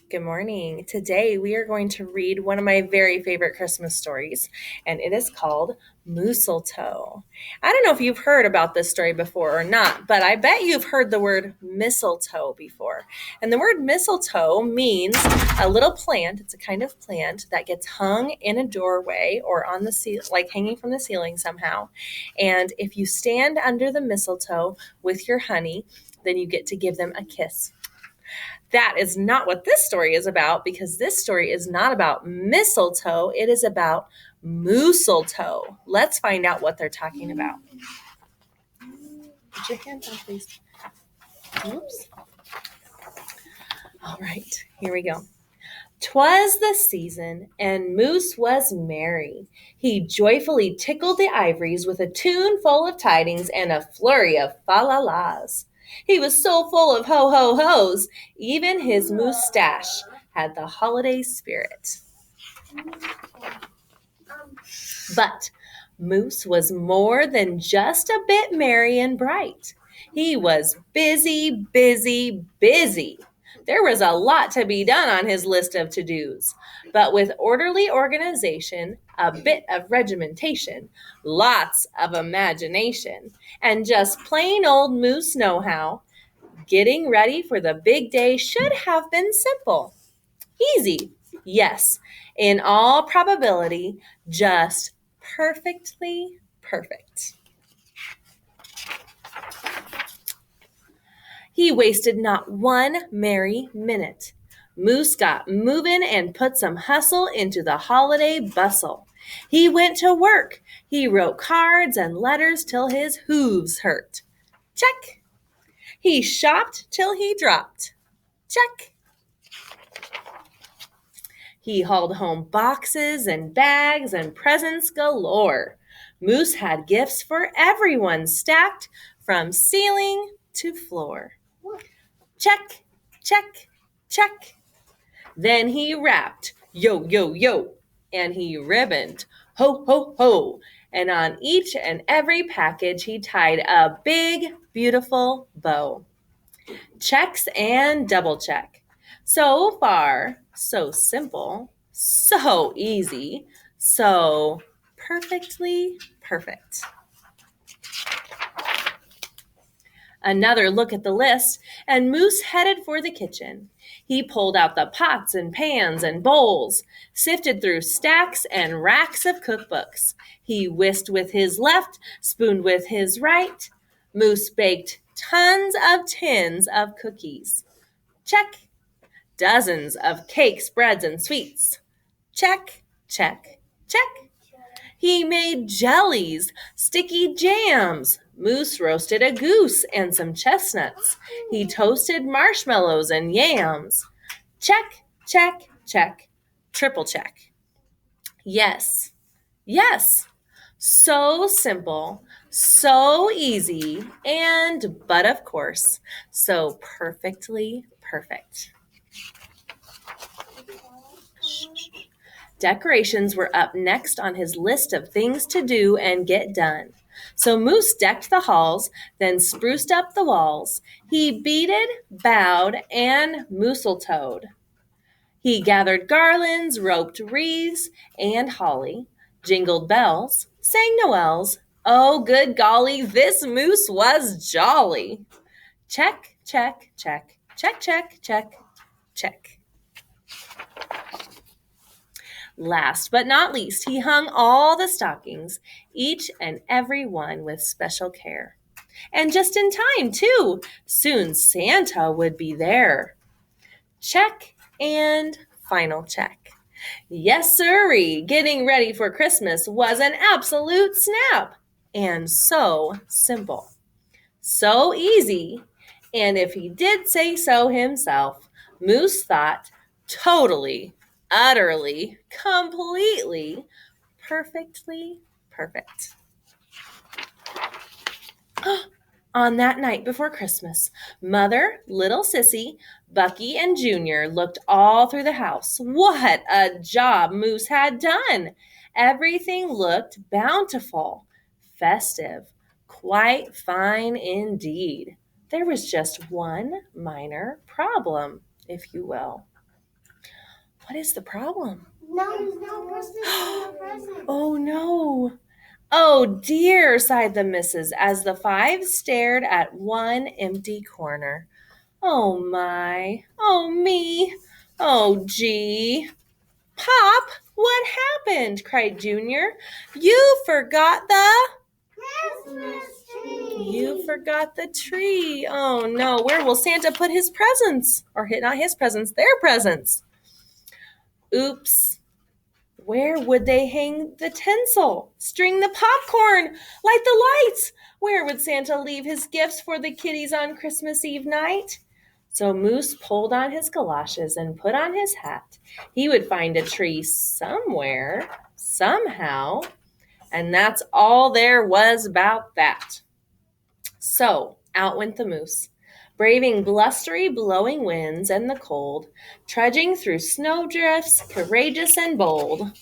Good morning. Today we are going to read one of my very favorite Christmas stories, and it is called Moostletoe. I don't know if you've heard about this story before or not, but I bet you've heard the word mistletoe before. And the word mistletoe means a little plant. It's a kind of plant that gets hung in a doorway or on the like hanging from the ceiling somehow. And if you stand under the mistletoe with your honey, then you get to give them a kiss. That is not what this story is about, because this story is not about mistletoe. It is about moostletoe. Let's find out what they're talking about. Put your hand down, please. Oops. All right, here we go. 'Twas the season, and Moose was merry. He joyfully tickled the ivories with a tune full of tidings and a flurry of fa-la-las. He was so full of ho-ho-hos, even his moustache had the holiday spirit. But Moose was more than just a bit merry and bright. He was busy, busy, busy. There was a lot to be done on his list of to-dos, but with orderly organization, a bit of regimentation, lots of imagination, and just plain old Moose know-how, getting ready for the big day should have been simple. Easy, yes, in all probability, just perfectly perfect. He wasted not one merry minute. Moose got moving and put some hustle into the holiday bustle. He went to work. He wrote cards and letters till his hooves hurt. Check. He shopped till he dropped. Check. He hauled home boxes and bags and presents galore. Moose had gifts for everyone stacked from ceiling to floor. Check, check, check. Then he rapped, yo, yo, yo, and he ribboned, ho, ho, ho. And on each and every package he tied a big, beautiful bow. Checks and double check. So far, so simple, so easy, so perfectly perfect. Another look at the list, and Moose headed for the kitchen. He pulled out the pots and pans and bowls, sifted through stacks and racks of cookbooks. He whisked with his left, spooned with his right. Moose baked tons of tins of cookies. Check. Dozens of cakes, breads, and sweets. Check, check, check. He made jellies, sticky jams. Moose roasted a goose and some chestnuts. He toasted marshmallows and yams. Check, check, check, triple check. Yes, yes. So simple, so easy, but of course, so perfectly perfect. Decorations were up next on his list of things to do and get done. So Moose decked the halls, then spruced up the walls. He beaded, bowed, and moostletoed. He gathered garlands, roped wreaths and holly, jingled bells, sang noels. Oh, good golly, this Moose was jolly. Check, check, check, check, check, check, check. Last but not least, he hung all the stockings, each and every one with special care. And just in time, too. Soon Santa would be there. Check and final check. Yes, sirree, getting ready for Christmas was an absolute snap. And so simple. So easy. And if he did say so himself, Moose thought totally, utterly, completely, perfectly perfect. On that night before Christmas, Mother, little Sissy, Bucky, and Junior looked all through the house. What a job Moose had done! Everything looked bountiful, festive, quite fine indeed. There was just one minor problem, if you will. What is the problem? No presents, no presents. Oh, no. Oh, dear, sighed the missus as the five stared at one empty corner. Oh, my. Oh, me. Oh, gee. Pop, what happened? Cried Junior. You forgot the... Christmas tree. You forgot the tree. Oh, no. Where will Santa put his presents? Or not his presents, their presents. Oops. Where would they hang the tinsel? String the popcorn? Light the lights? Where would Santa leave his gifts for the kiddies on Christmas Eve night? So Moose pulled on his galoshes and put on his hat. He would find a tree somewhere, somehow, and that's all there was about that. So out went the moose, braving blustery, blowing winds and the cold, trudging through snowdrifts, courageous and bold.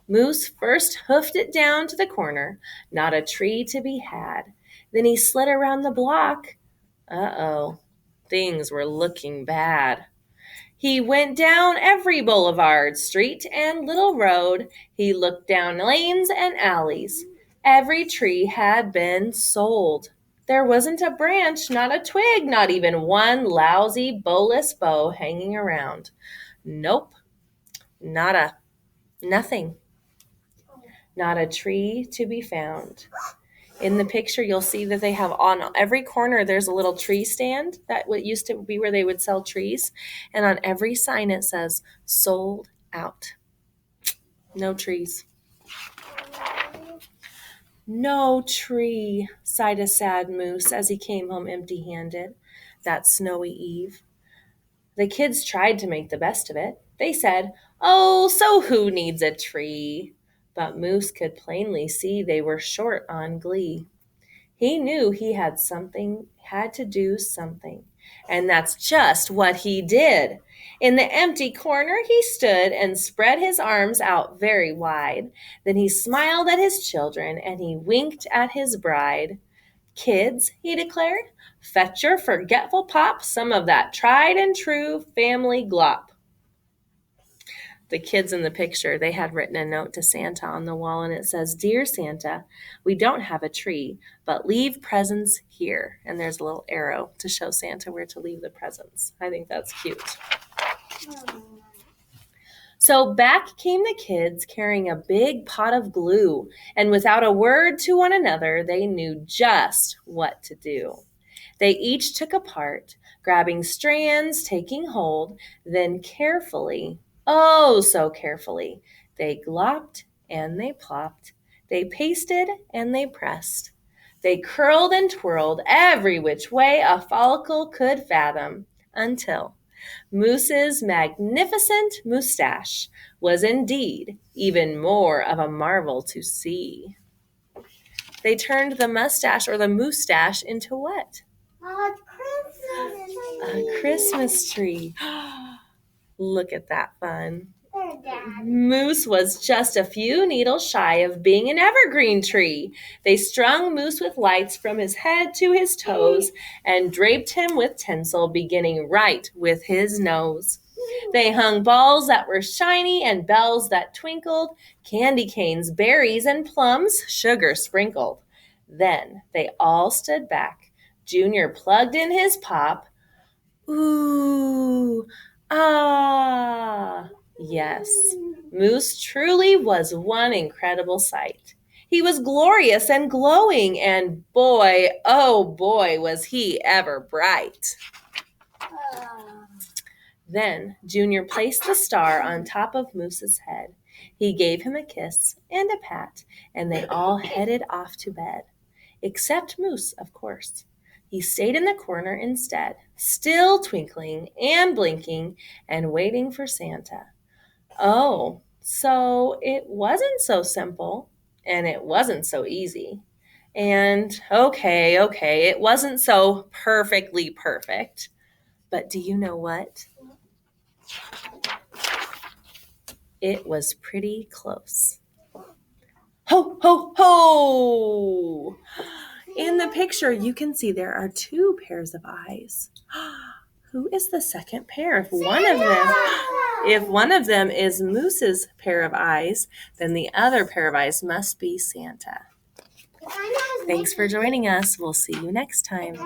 Moose first hoofed it down to the corner, not a tree to be had. Then he slid around the block. Uh-oh, things were looking bad. He went down every boulevard, street, and little road. He looked down lanes and alleys. Every tree had been sold. There wasn't a branch, not a twig, not even one lousy bolus bough hanging around. Nope, nothing. Not a tree to be found. In the picture, you'll see that they have on every corner, there's a little tree stand. That what used to be where they would sell trees. And on every sign, it says, sold out. No trees. No tree, sighed a sad moose as he came home empty-handed that snowy eve. The kids tried to make the best of it. They said, oh, so who needs a tree? But Moose could plainly see they were short on glee. He knew he had to do something. And that's just what he did. In the empty corner he stood and spread his arms out very wide. Then he smiled at his children and he winked at his bride. Kids, he declared, fetch your forgetful pop some of that tried and true family glop. The kids in the picture, they had written a note to Santa on the wall, and it says, Dear Santa, we don't have a tree, but leave presents here. And there's a little arrow to show Santa where to leave the presents. I think that's cute. So back came the kids carrying a big pot of glue, and without a word to one another, they knew just what to do. They each took a part, grabbing strands, taking hold, then carefully, oh so carefully, they glopped and they plopped, they pasted and they pressed. They curled and twirled every which way a follicle could fathom, until Moose's magnificent moustache was indeed even more of a marvel to see. They turned the mustache or the moustache into what? A Christmas tree. Look at that fun. Moose was just a few needles shy of being an evergreen tree. They strung Moose with lights from his head to his toes and draped him with tinsel, beginning right with his nose. They hung balls that were shiny and bells that twinkled, candy canes, berries, and plums, sugar sprinkled. Then they all stood back. Junior plugged in his pop. Ooh, ah. Yes, Moose truly was one incredible sight. He was glorious and glowing, and boy, oh boy, was he ever bright. Then Junior placed the star on top of Moose's head. He gave him a kiss and a pat, and they all headed off to bed. Except Moose, of course. He stayed in the corner instead, still twinkling and blinking and waiting for Santa. Oh, so it wasn't so simple, and it wasn't so easy. And okay, it wasn't so perfectly perfect. But do you know what? It was pretty close. Ho, ho, ho! In the picture, you can see there are two pairs of eyes. Who is the second pair? If one of them is Moose's pair of eyes, then the other pair of eyes must be Santa. Thanks for joining us. We'll see you next time.